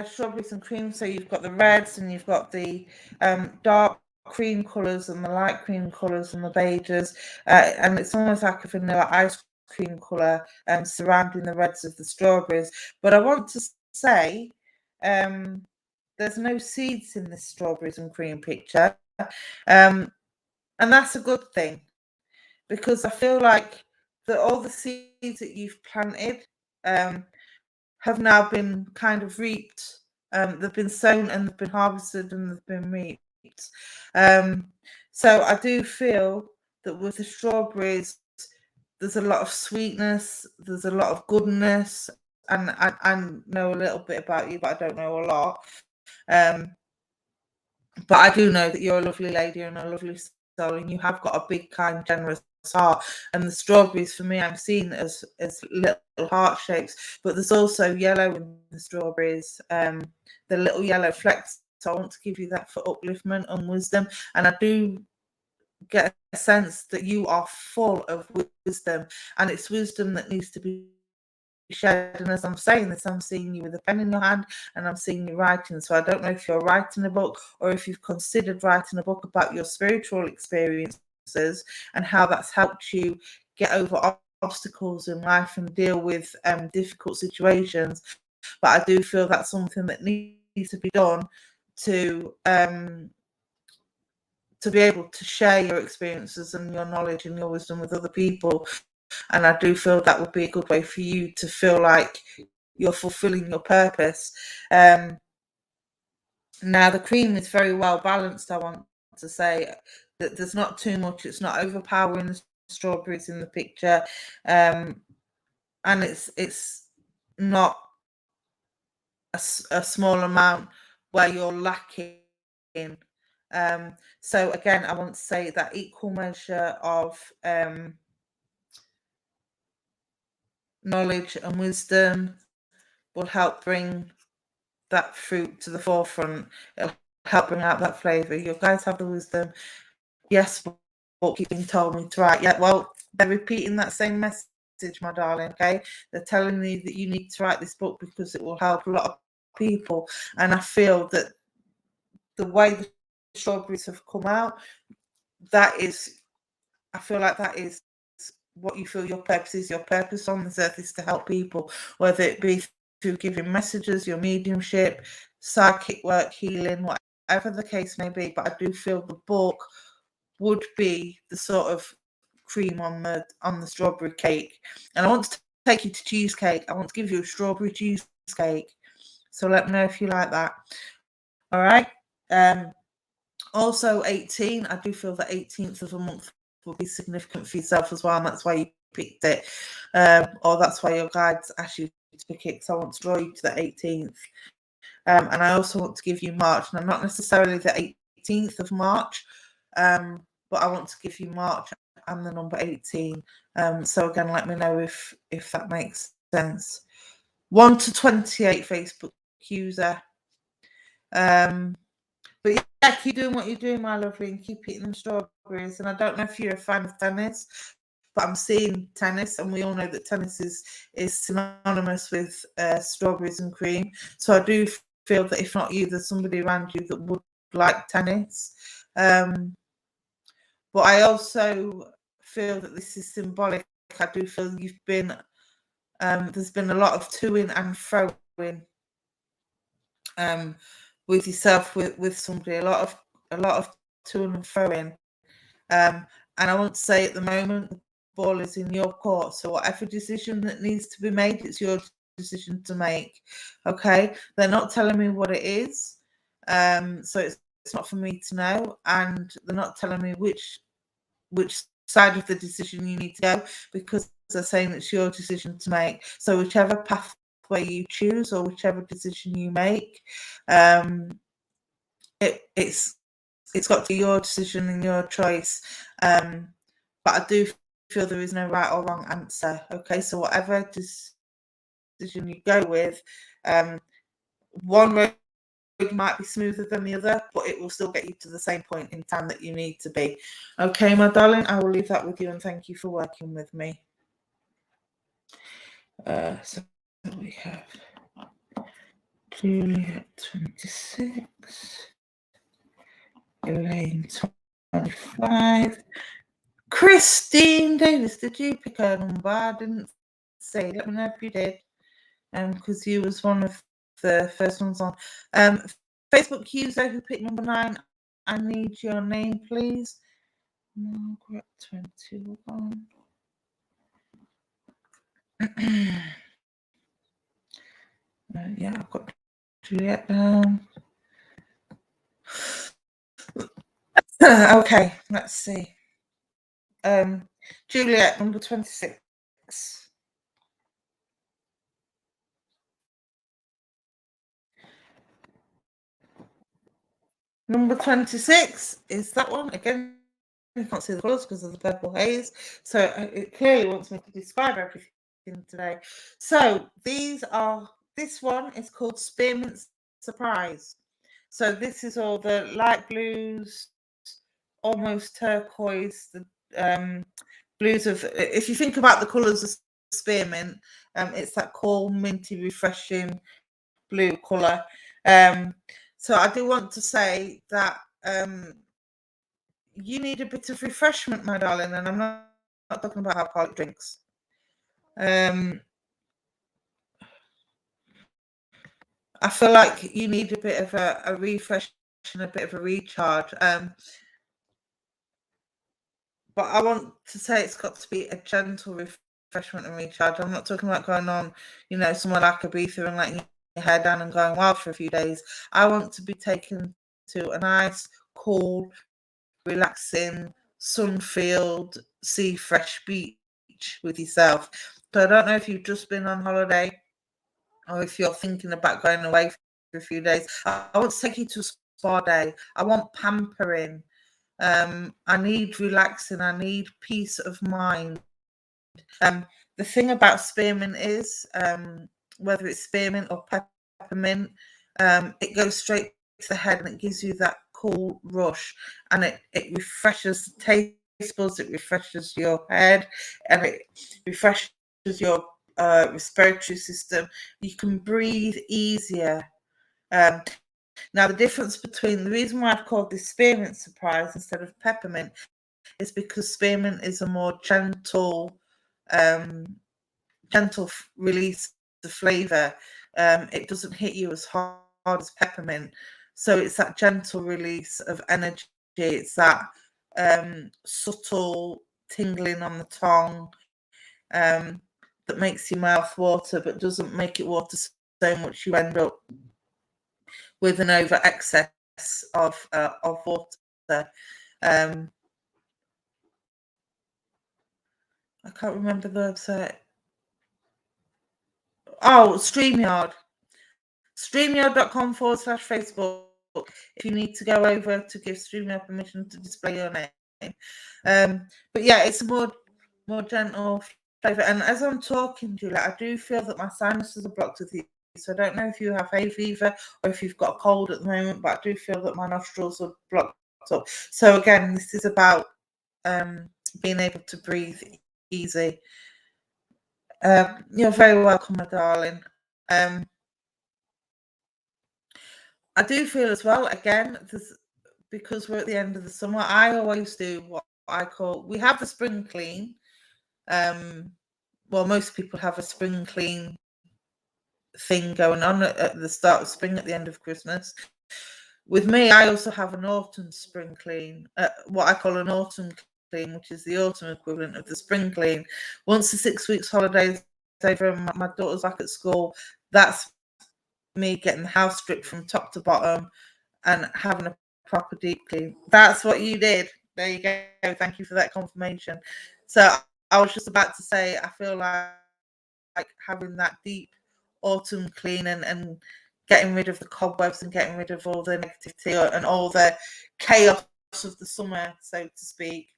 strawberries and cream. So you've got the reds and you've got the dark cream colours and the light cream colours and the beiges, and it's almost like a vanilla ice cream colour surrounding the reds of the strawberries. But I want to say there's no seeds in this strawberries and cream picture, and that's a good thing, because I feel like that all the seeds that you've planted have now been kind of reaped. They've been sown and they've been harvested and they've been reaped. So I do feel that with the strawberries, there's a lot of sweetness, there's a lot of goodness, and I know a little bit about you, but I don't know a lot. But I do know that you're a lovely lady and a lovely soul, and you have got a big, kind, generous heart. And the strawberries, for me, I'm seeing as little heart shapes, but there's also yellow in the strawberries, the little yellow flecks. So I want to give you that for upliftment and wisdom. And I do get a sense that you are full of wisdom, and it's wisdom that needs to be shared. And as I'm saying this, I'm seeing you with a pen in your hand and I'm seeing you writing. So I don't know if you're writing a book or if you've considered writing a book about your spiritual experiences and how that's helped you get over obstacles in life and deal with difficult situations. But I do feel that's something that needs to be done to be able to share your experiences and your knowledge and your wisdom with other people. And I do feel that would be a good way for you to feel like you're fulfilling your purpose. Now, the cream is very well balanced, I want to say. That there's not too much, it's not overpowering the strawberries in the picture. And it's not a small amount where you're lacking. So again, I want to say that equal measure of knowledge and wisdom will help bring that fruit to the forefront. It'll help bring out that flavour. You guys have the wisdom. Yes, what you've been told me to write. Yeah, well, they're repeating that same message, my darling, okay? They're telling me that you need to write this book because it will help a lot of people. And I feel that the way the strawberries have come out, I feel like that is what you feel your purpose is. Your purpose on this earth is to help people, whether it be through giving messages, your mediumship, psychic work, healing, whatever the case may be. But I do feel the book would be the sort of cream on the strawberry cake. And I want to take you to cheesecake. I want to give you a strawberry cheesecake. So let me know if you like that. All right. Also 18, I do feel that 18th of a month will be significant for yourself as well, and that's why you picked it, or that's why your guides asked you to pick it, because I want to draw you to the 18th. And I also want to give you March, and I'm not necessarily the 18th of March, but I want to give you March and the number 18. So again, let me know if that makes sense. 1 to 28 Facebook user. But yeah, keep doing what you're doing, my lovely, and keep eating them strawberries. And I don't know if you're a fan of tennis, but I'm seeing tennis, and we all know that tennis is synonymous with strawberries and cream. So I do feel that if not you, there's somebody around you that would like tennis. But I also feel that this is symbolic. I do feel you've been, there's been a lot of to-ing and fro-ing with yourself, with somebody, a lot of to-ing and fro-ing. And I want to say at the moment, the ball is in your court. So whatever decision that needs to be made, it's your decision to make. Okay? They're not telling me what it is. So it's not for me to know. And they're not telling me which side of the decision you need to go, because they're saying it's your decision to make. So whichever pathway you choose or whichever decision you make, it's got to be your decision and your choice. But I do feel there is no right or wrong answer. Okay, so whatever decision you go with, one road might be smoother than the other, but it will still get you to the same point in time that you need to be. Okay, my darling, I will leave that with you, and thank you for working with me. So we have Juliet 26, Elaine 25, Christine Davis. Did you pick her number? I didn't say. Let me know if you did, because you was one of the first ones on. Facebook user who picked number 9. I need your name, please. Margaret 21. Yeah, I've got Juliet down. Okay, let's see. Juliet, number 26. Number 26 is that one. Again, you can't see the colours because of the purple haze. So it clearly wants me to describe everything today. So this one is called Spearmint Surprise. So this is all the light blues, almost turquoise, the blues of, if you think about the colours of spearmint, it's that cool, minty, refreshing blue colour. So I do want to say that you need a bit of refreshment, my darling, and I'm not talking about alcoholic drinks. I feel like you need a bit of a refresh and a bit of a recharge. But I want to say it's got to be a gentle refreshment and recharge. I'm not talking about going on, somewhere like Ibiza and letting your hair down and going wild for a few days. I want to be taken to a nice, cool, relaxing, sun-filled, sea-fresh beach with yourself. So I don't know if you've just been on holiday or if you're thinking about going away for a few days. I want to take you to a spa day. I want pampering. I need relaxing. I need peace of mind. The thing about spearmint is, whether it's spearmint or peppermint, it goes straight to the head and it gives you that cool rush, and it refreshes the taste buds, it refreshes your head, and it refreshes your respiratory system. You can breathe easier. Now, the difference between the reason why I've called this spearmint surprise instead of peppermint is because spearmint is a more gentle release of flavour. It doesn't hit you as hard as peppermint. So it's that gentle release of energy. It's that subtle tingling on the tongue that makes your mouth water but doesn't make it water so much you end up with an over excess of water. I can't remember the website. Oh, StreamYard. StreamYard.com/Facebook. If you need to go over to give StreamYard permission to display your name. But yeah, it's a more gentle flavour. And as I'm talking, Julia, I do feel that my sinuses are blocked with you. So I don't know if you have hay fever or if you've got a cold at the moment, but I do feel that my nostrils are blocked up. So again, this is about being able to breathe easy. You're very welcome, my darling. I do feel as well, again, because we're at the end of the summer, I always do what I call, we have the spring clean. Well, most people have a spring clean thing going on at the start of spring, at the end of Christmas. With me, I also have an autumn spring clean, what I call an autumn clean, which is the autumn equivalent of the spring clean. Once the 6 weeks holiday is over and my daughter's back at school, that's me getting the house stripped from top to bottom and having a proper deep clean. That's what you did. There you go. Thank you for that confirmation. So I was just about to say, I feel like having that deep autumn clean and getting rid of the cobwebs and getting rid of all the negativity and all the chaos of the summer, so to speak,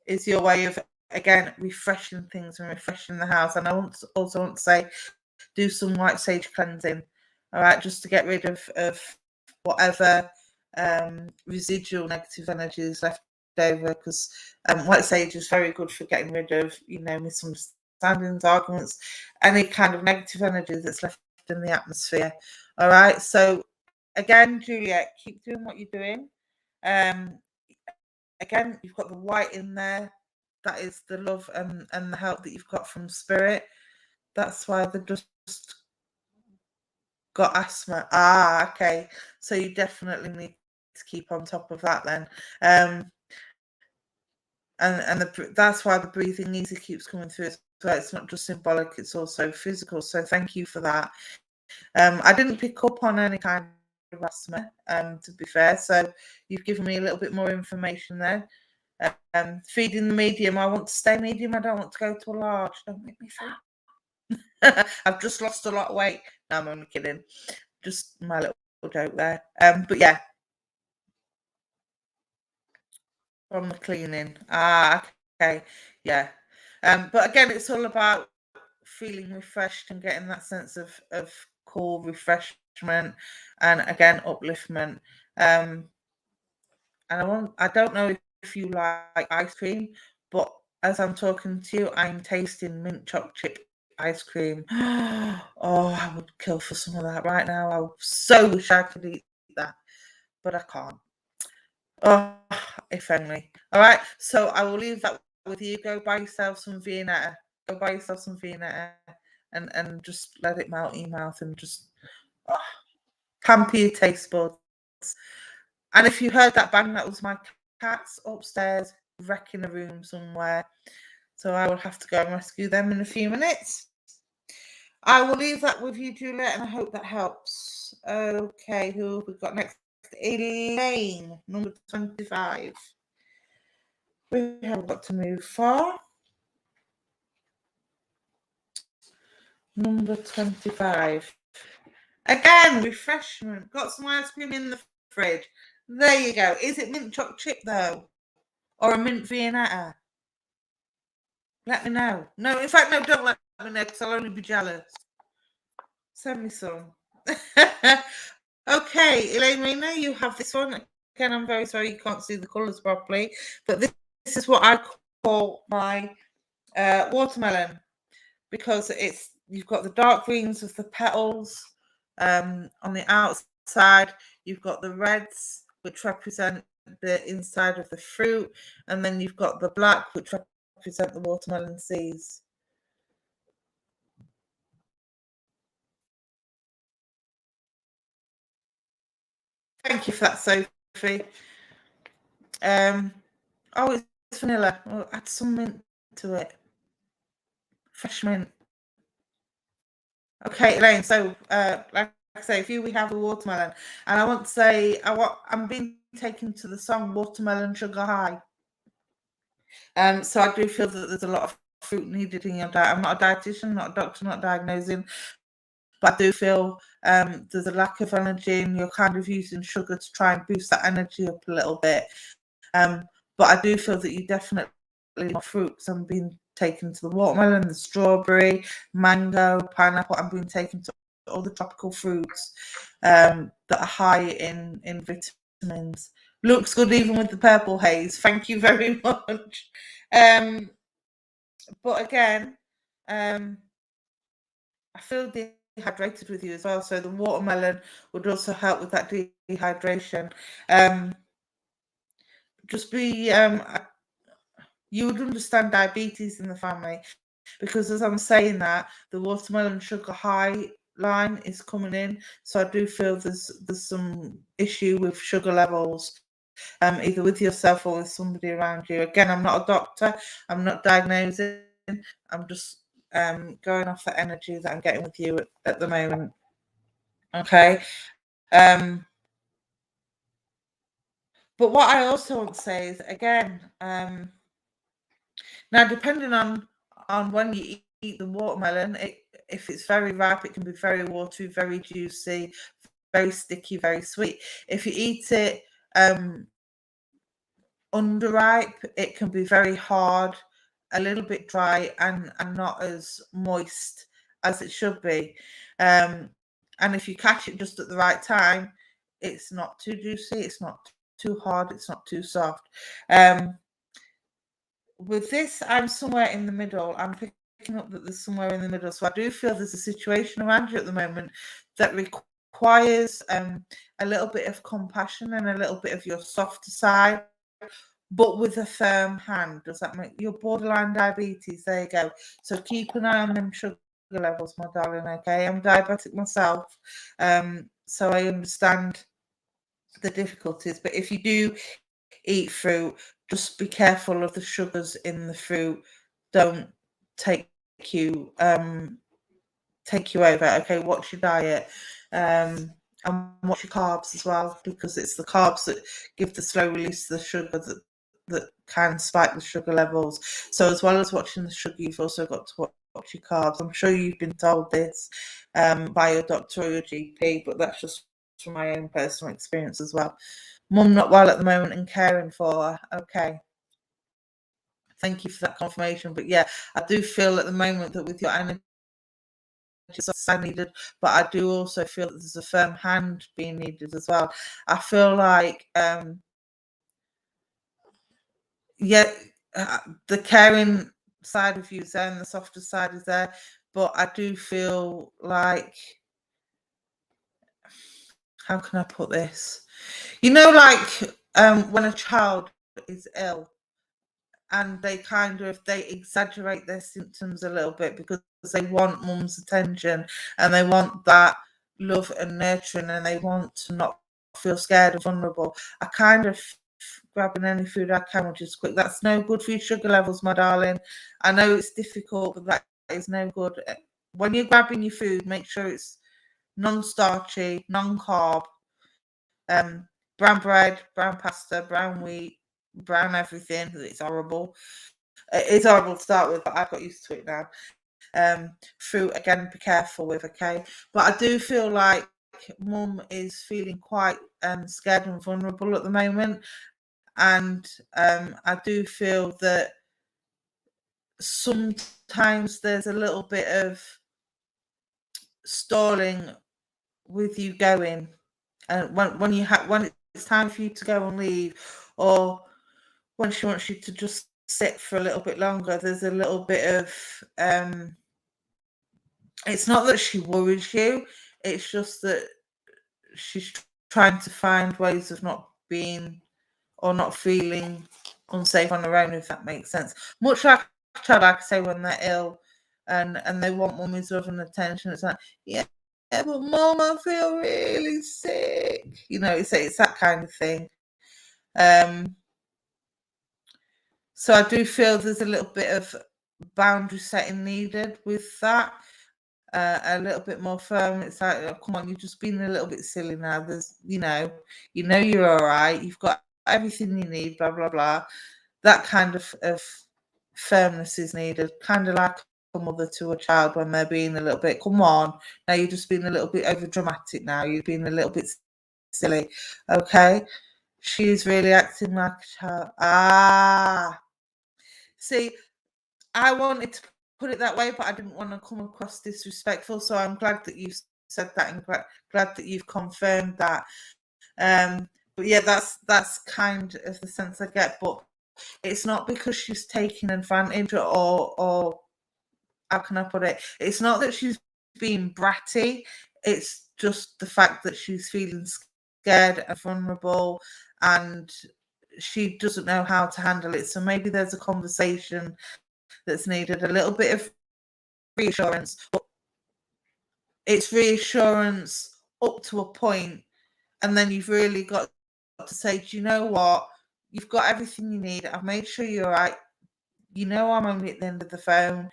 is your way of, again, refreshing things and refreshing the house. And I also want to say, do some white sage cleansing, all right, just to get rid of whatever residual negative energy is left over, because white sage is very good for getting rid of, misunderstandings, arguments, any kind of negative energy that's left in the atmosphere. All right, so again, Juliet, keep doing what you're doing. Again, you've got the white in there. That is the love and the help that you've got from spirit. That's why they've just got asthma. Okay. So you definitely need to keep on top of that then. And that's why the breathing easy keeps coming through as well. It's not just symbolic, it's also physical. So thank you for that. I didn't pick up on any kind of asthma, to be fair. So you've given me a little bit more information there. Feeding the medium. I want to stay medium. I don't want to go to a large. Don't make me fat. I've just lost a lot of weight. No, I'm only kidding. Just my little joke there. But yeah, from the cleaning. Okay, yeah. But again, it's all about feeling refreshed and getting that sense of cool refreshment and again upliftment. And I don't know if you like ice cream, but as I'm talking to you, I'm tasting mint chocolate chip ice cream. Oh, I would kill for some of that right now. I so wish I could eat that, but I can't. Oh, if only. All right, so I will leave that with you. Go buy yourself some Viennetta. Go buy yourself some Viennetta and just let it melt in your mouth and just pamper your taste buds. And if you heard that bang, that was my cats upstairs wrecking a room somewhere. So I will have to go and rescue them in a few minutes. I will leave that with you, Juliet, and I hope that helps. Okay, who have we got next? Elaine, number 25. We haven't got to move far. Number 25. Again, refreshment. Got some ice cream in the fridge. There you go. Is it mint chocolate chip, though? Or a mint Viennetta? Let me know. No, in fact, no, don't let me know, because I'll only be jealous. Send me some. Okay, Elaine Rena, you have this one. Again, I'm very sorry you can't see the colours properly, but this is what I call my watermelon, because you've got the dark greens of the petals on the outside, you've got the reds, which represent the inside of the fruit, and then you've got the black, which represent the watermelon seeds. Thank you for that, Sophie. Oh, it's vanilla. I'll add some mint to it. Fresh mint. Okay, Elaine. So, like I say, for you, we have a watermelon, and I want to say, I'm being taken to the song "Watermelon Sugar High." So I do feel that there's a lot of fruit needed in your diet. I'm not a dietitian, not a doctor, not diagnosing, but I do feel there's a lack of energy, and you're kind of using sugar to try and boost that energy up a little bit. But I do feel that you definitely want fruits. I'm being taken to the watermelon, the strawberry, mango, pineapple. I'm being taken to all the tropical fruits that are high in vitamins. Looks good even with the purple haze. Thank you very much. But again, I feel dehydrated with you as well. So the watermelon would also help with that dehydration. Just be you would understand diabetes in the family, because as I'm saying that, the watermelon sugar high line is coming in. So I do feel there's some issue with sugar levels, either with yourself or with somebody around you. Again, I'm not a doctor, I'm not diagnosing, I'm just going off the energy that I'm getting with you at the moment. Okay. But what I also want to say is, again, now depending on when you eat the watermelon, if it's very ripe, it can be very watery, very juicy, very sticky, very sweet. If you eat it underripe, it can be very hard, a little bit dry, and not as moist as it should be. And if you catch it just at the right time, it's not too juicy, it's not too hard, it's not too soft. With this, I'm somewhere in the middle. I'm picking up that there's somewhere in the middle. So I do feel there's a situation around you at the moment that requires a little bit of compassion and a little bit of your softer side, but with a firm hand. Does that make your borderline diabetes? There you go. So keep an eye on them sugar levels, my darling. Okay, I'm diabetic myself, so I understand the difficulties. But if you do eat fruit, just be careful of the sugars in the fruit. Don't take you over. Okay, what's your diet? And watch your carbs as well, because it's the carbs that give the slow release of the sugar that can spike the sugar levels. So as well as watching the sugar, you've also got to watch your carbs. I'm sure you've been told this by your doctor or your GP, but that's just from my own personal experience as well. Mum not well at the moment and caring for her. Okay. Thank you for that confirmation. But yeah, I do feel at the moment that with your energy, I needed, but I do also feel that there's a firm hand being needed as well. I feel like the caring side of you is there and the softer side is there, but I do feel like, how can I put this? You know, like when a child is ill and they exaggerate their symptoms a little bit because they want mum's attention and they want that love and nurturing and they want to not feel scared or vulnerable. I kind of grabbing any food I can, which is quick. That's no good for your sugar levels, my darling. I know it's difficult, but that is no good. When you're grabbing your food, make sure it's non-starchy, non-carb, brown bread, brown pasta, brown wheat, brown everything. It's horrible. It's horrible to start with, but I've got used to it now. Fruit, again, be careful with, okay? But I do feel like mum is feeling quite scared and vulnerable at the moment. And I do feel that sometimes there's a little bit of stalling with you going. And when it's time for you to go and leave, or when she wants you to just sit for a little bit longer, there's a little bit of it's not that she worries you, it's just that she's trying to find ways of not being or not feeling unsafe on her own, if that makes sense. Much like a child, like I say, when they're ill and they want mummy's love and attention, it's like, yeah, but mum, I feel really sick. You know, it's that kind of thing. So I do feel there's a little bit of boundary setting needed with that. A little bit more firm. It's like, oh, come on, you've just been a little bit silly now. There's, you know you're all right. You've got everything you need, blah, blah, blah. That kind of firmness is needed, kind of like a mother to a child when they're being a little bit, come on, now you're just being a little bit over dramatic now. You're being a little bit silly, okay? She's really acting like a child. See, I wanted to put it that way, but I didn't want to come across disrespectful. So I'm glad that you said that and glad that you've confirmed that. But yeah, that's kind of the sense I get. But it's not because she's taking advantage or how can I put it? It's not that she's being bratty. It's just the fact that she's feeling scared and vulnerable and she doesn't know how to handle it. So maybe there's a conversation that's needed, a little bit of reassurance. But it's reassurance up to a point, and then you've really got to say, do you know what? You've got everything you need. I've made sure you're right. You know I'm only at the end of the phone.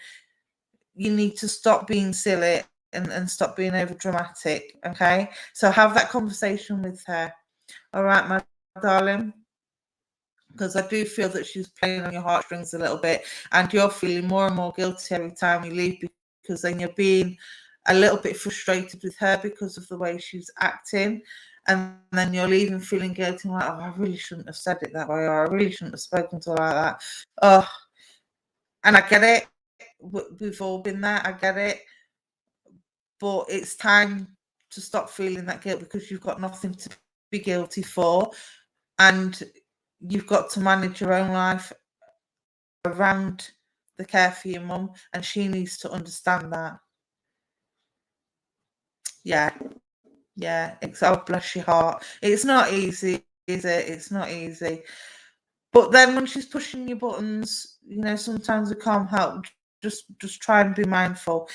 You need to stop being silly and stop being over dramatic, okay? So have that conversation with her. All right, my darling? Because I do feel that she's playing on your heartstrings a little bit, and you're feeling more and more guilty every time you leave, because then you're being a little bit frustrated with her because of the way she's acting, and then you're leaving feeling guilty, like, oh, I really shouldn't have said it that way, or I really shouldn't have spoken to her like that. Oh, and I get it. We've all been there. I get it. But it's time to stop feeling that guilt, because you've got nothing to be guilty for, and you've got to manage your own life around the care for your mum, and she needs to understand that. Yeah, it's, oh, bless your heart. It's not easy, is it? It's not easy. But then when she's pushing your buttons, sometimes we can't help. Just try and be mindful.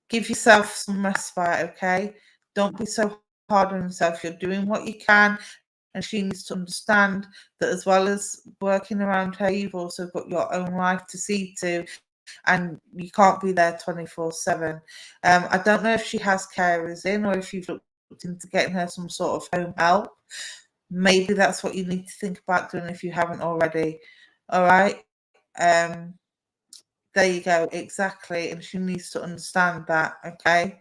Give yourself some respite, okay? Don't be so hard on yourself. You're doing what you can, and she needs to understand that as well as working around her, you've also got your own life to see to. and you can't be there 24/7. I don't know if she has carers in, or if you've looked into getting her some sort of home help. Maybe that's what you need to think about doing if you haven't already. All right. There you go. Exactly. And she needs to understand that. Okay.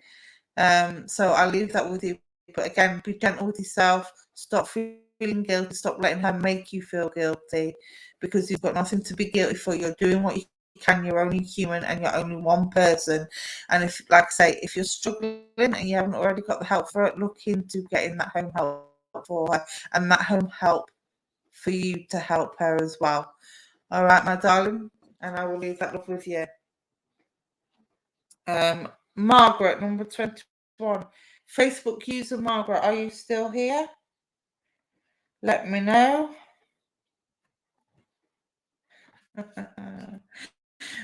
So I'll leave that with you. But again, be gentle with yourself. Stop feeling guilty. Stop letting her make you feel guilty, because you've got nothing to be guilty for. You're doing what you can. You're only human, and you're only one person. And if, like I say, if you're struggling and you haven't already got the help for it, look into getting that home help for her, and that home help for you to help her as well. All right, my darling, and I will leave that love with you. Margaret, number 21. Facebook user Margaret, are you still here? Let me know.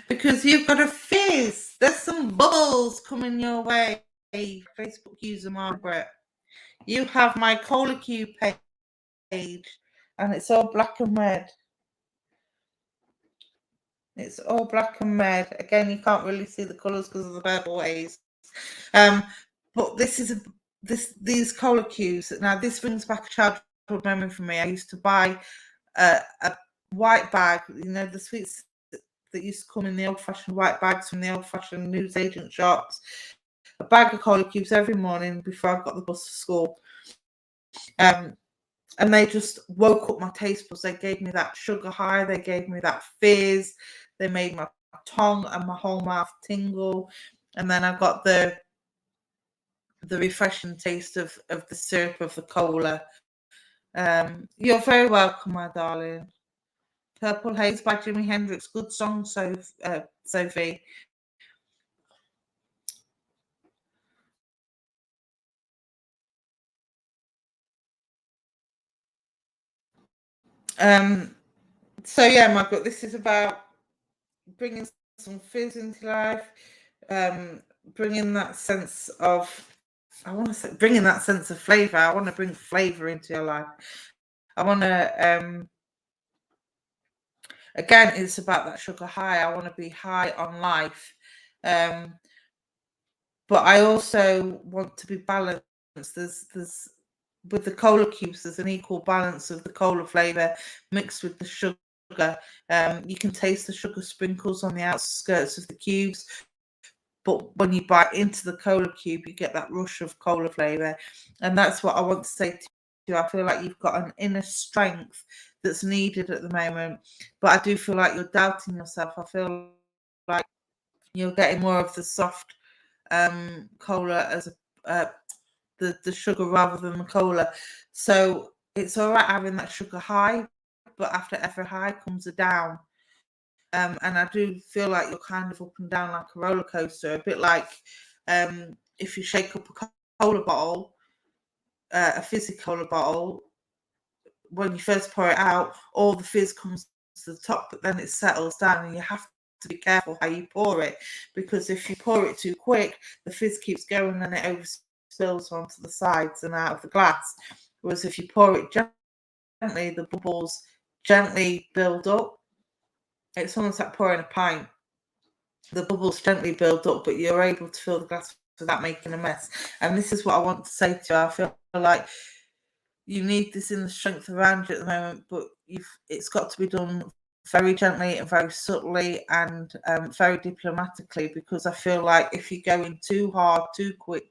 Because you've got a fizz. There's some bubbles coming your way. Facebook user Margaret. You have my Cola Cube page, and it's all black and red. It's all black and red. Again, you can't really see the colours because of the purple haze. But this is these Cola Cubes. Now, this brings back a childhood memory for me. I used to buy a white bag, you know, the sweets that used to come in the old-fashioned white bags from the old-fashioned newsagent shops. A bag of Cola Cubes every morning before I got the bus to school. And they just woke up my taste buds. They gave me that sugar high. They gave me that fizz. They made my tongue and my whole mouth tingle. And then I got the refreshing taste of the syrup of the cola. You're very welcome, my darling. Purple Haze by Jimi Hendrix. Good song, Sophie. So yeah, Margaret, this is about bringing some fizz into life, bringing that sense of, I want to say, bringing that sense of flavour. I want to bring flavour into your life. I want to, again, it's about that sugar high. I want to be high on life. But I also want to be balanced. There's with the cola cubes, there's an equal balance of the cola flavour mixed with the sugar. You can taste the sugar sprinkles on the outskirts of the cubes, but when you bite into the cola cube, you get that rush of cola flavour. And that's what I want to say to you. I feel like you've got an inner strength that's needed at the moment, but I do feel like you're doubting yourself. I feel like you're getting more of the soft cola as the sugar rather than the cola. So it's all right having that sugar high, but after every high comes a down. And I do feel like you're kind of up and down like a roller coaster, a bit like if you shake up a cola bottle, a fizzy cola bottle, when you first pour it out, all the fizz comes to the top, but then it settles down, and you have to be careful how you pour it, because if you pour it too quick, the fizz keeps going and it overspills onto the sides and out of the glass. Whereas if you pour it gently, the bubbles gently build up. It's almost like pouring a pint. The bubbles gently build up, but you're able to fill the glass without making a mess. And this is what I want to say to you. I feel like you need this in the strength around you at the moment, but it's got to be done very gently and very subtly and very diplomatically, because I feel like if you go in too hard, too quick,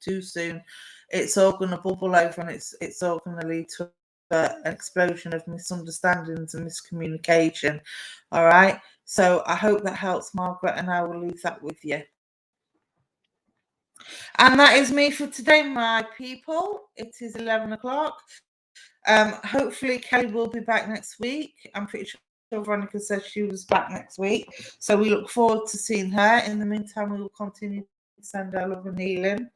too soon, it's all going to bubble over, and it's all going to lead to an explosion of misunderstandings and miscommunication. All right. So I hope that helps, Margaret, and I will leave that with you. And that is me for today, my people. It is 11 o'clock. Hopefully Kelly will be back next week. I'm pretty sure Veronica said she was back next week. So we look forward to seeing her. In the meantime, we will continue to send our love and healing,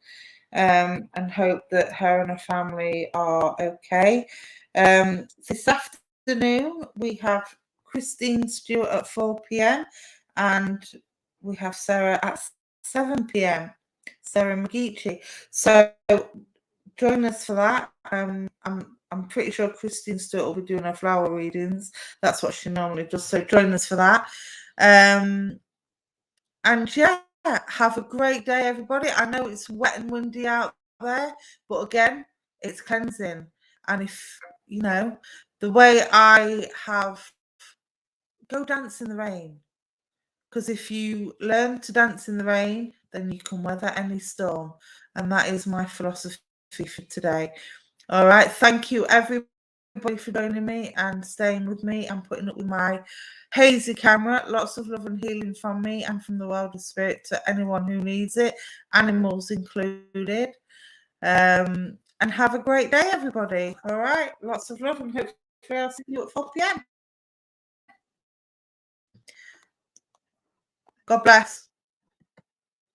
and hope that her and her family are okay. This afternoon, we have Christine Stewart at 4 p.m. and we have Sarah at 7 p.m. Sarah McGeechee. So join us for that. I'm pretty sure Christine Stewart will be doing her flower readings. That's what she normally does. So join us for that. And yeah, have a great day, everybody. I know it's wet and windy out there, but again, it's cleansing. And if, you know, the way I have, go dance in the rain. Because if you learn to dance in the rain, then you can weather any storm. And that is my philosophy for today. All right. Thank you, everybody, for joining me and staying with me and putting up with my hazy camera. Lots of love and healing from me and from the world of spirit to anyone who needs it, animals included. And have a great day, everybody. All right. Lots of love, and hopefully I'll see you at 4 p.m. God bless.